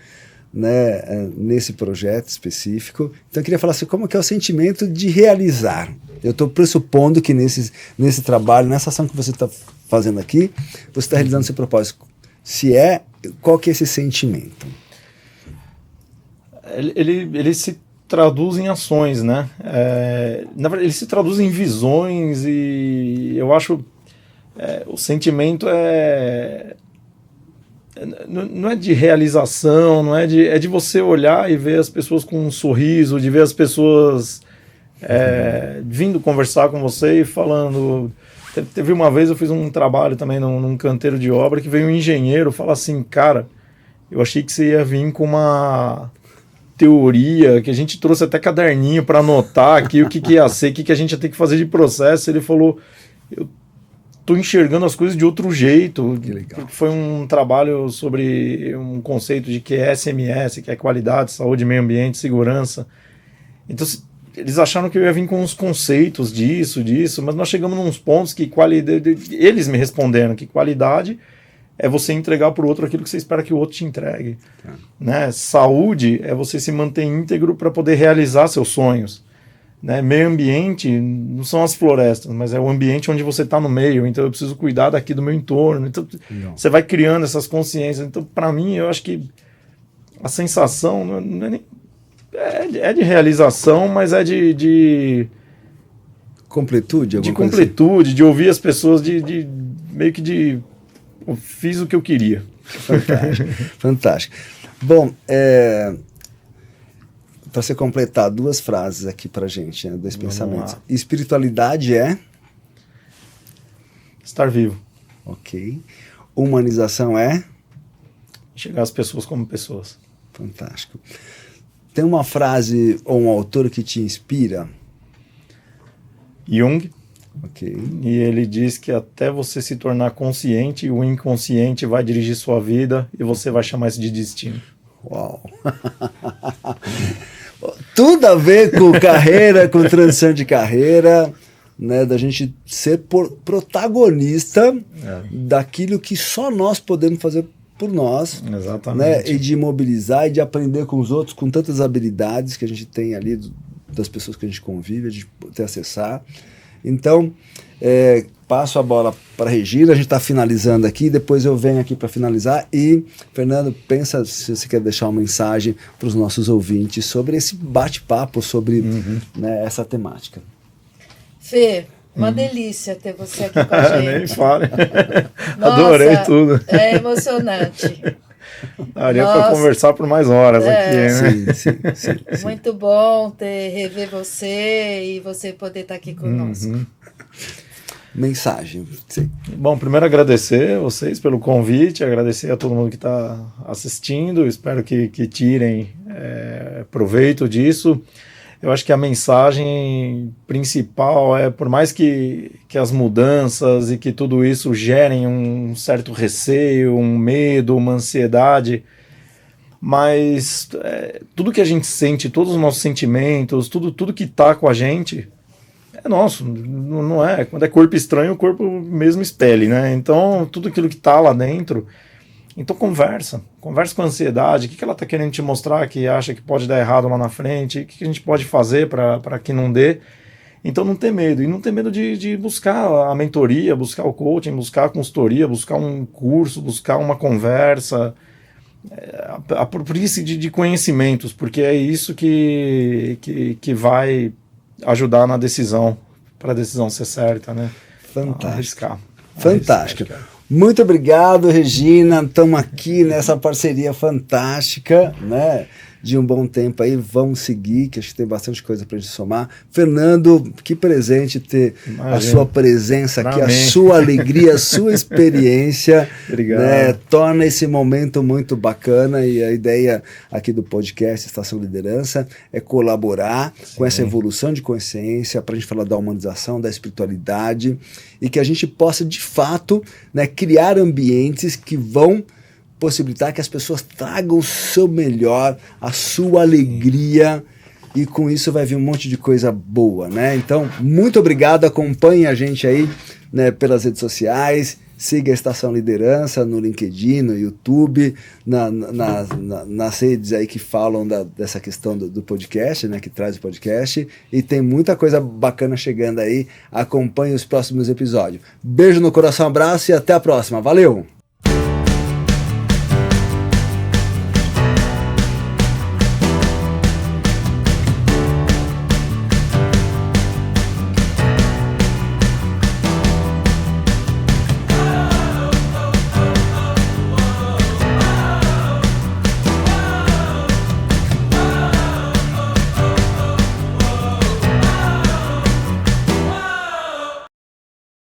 né, nesse projeto específico. Então eu queria falar assim, como que é o sentimento de realizar? Eu estou pressupondo que nesse trabalho, nessa ação que você está fazendo aqui, você está realizando seu propósito. Qual que é esse sentimento? Ele se traduz em ações, né? Na verdade, ele se traduz em visões e eu acho o sentimento não é de realização, não é de você olhar e ver as pessoas com um sorriso, de ver as pessoas vindo conversar com você e falando. Teve uma vez eu fiz um trabalho também num canteiro de obra que veio um engenheiro falar assim, cara, eu achei que você ia vir com uma teoria, que a gente trouxe até caderninho para anotar aqui o que ia ser, o que a gente ia ter que fazer de processo. Ele falou, eu tô enxergando as coisas de outro jeito. Que legal. Foi um trabalho sobre um conceito de que é SMS, que é qualidade, saúde, meio ambiente, segurança. Então, eles acharam que eu ia vir com uns conceitos disso, mas nós chegamos nos pontos que eles me responderam que qualidade é você entregar para o outro aquilo que você espera que o outro te entregue. Né? Saúde é você se manter íntegro para poder realizar seus sonhos. Né? Meio ambiente não são as florestas, mas é o ambiente onde você está no meio, então eu preciso cuidar daqui do meu entorno. Então, você vai criando essas consciências. Então, para mim, eu acho que a sensação não é nem... É de realização, mas é de completude? De completude, assim? De ouvir as pessoas, meio que eu fiz o que eu queria. Fantástico. Fantástico. Bom, para você completar 2 frases aqui pra gente, né, 2 pensamentos. lá. Espiritualidade é? Estar vivo. Ok. Humanização é? Enxergar as pessoas como pessoas. Fantástico. Tem uma frase ou um autor que te inspira? Jung, Ok. e ele diz que até você se tornar consciente, o inconsciente vai dirigir sua vida e você vai chamar isso de destino. Uau! Tudo a ver com carreira, com transição de carreira, né, da gente ser protagonista daquilo que só nós podemos fazer por nós, Exatamente. né, e de mobilizar e de aprender com os outros, com tantas habilidades que a gente tem ali das pessoas que a gente convive, de poder acessar. Então, passo a bola para a Regina, a gente está finalizando aqui, depois eu venho aqui para finalizar e, Fernando, pensa se você quer deixar uma mensagem para os nossos ouvintes sobre esse bate-papo, sobre né, essa temática. Fê, uma delícia ter você aqui com a gente. Nem fale. Nossa, Adorei tudo. É emocionante. Daria para conversar por mais horas aqui, né? Sim. Muito bom rever você e você poder estar aqui conosco. Mensagem. Sim. Bom, primeiro agradecer a vocês pelo convite, agradecer a todo mundo que está assistindo, espero que tirem proveito disso. Eu acho que a mensagem principal é, por mais que as mudanças e que tudo isso gerem um certo receio, um medo, uma ansiedade, mas tudo que a gente sente, todos os nossos sentimentos, tudo que está com a gente é nosso, não é? Quando é corpo estranho, o corpo mesmo espelha, né? Então, tudo aquilo que está lá dentro... Então conversa com a ansiedade, o que ela está querendo te mostrar que acha que pode dar errado lá na frente, o que a gente pode fazer para que não dê. Então não ter medo, e não ter medo de buscar a mentoria, buscar o coaching, buscar a consultoria, buscar um curso, buscar uma conversa, aproprie-se de conhecimentos, porque é isso que vai ajudar na decisão, para a decisão ser certa, né? Fantástico. Arriscar. Fantástico. Muito obrigado, Regina. Estamos aqui nessa parceria fantástica, né? De um bom tempo aí. Vamos seguir, que acho que tem bastante coisa para a gente somar. Fernando, que presente ter a sua presença aqui, a sua alegria, a sua experiência. Obrigado. Né? Torna esse momento muito bacana e a ideia aqui do podcast Estação Liderança é colaborar com essa evolução de consciência para a gente falar da humanização, da espiritualidade e que a gente possa, de fato, né, criar ambientes que vão possibilitar que as pessoas tragam o seu melhor, a sua alegria, e com isso vai vir um monte de coisa boa, né? Então, muito obrigado, acompanhe a gente aí, né, pelas redes sociais, siga a Estação Liderança no LinkedIn, no YouTube, nas redes aí que falam dessa questão do podcast, né, que traz o podcast, e tem muita coisa bacana chegando aí, acompanhe os próximos episódios. Beijo no coração, abraço e até a próxima, valeu!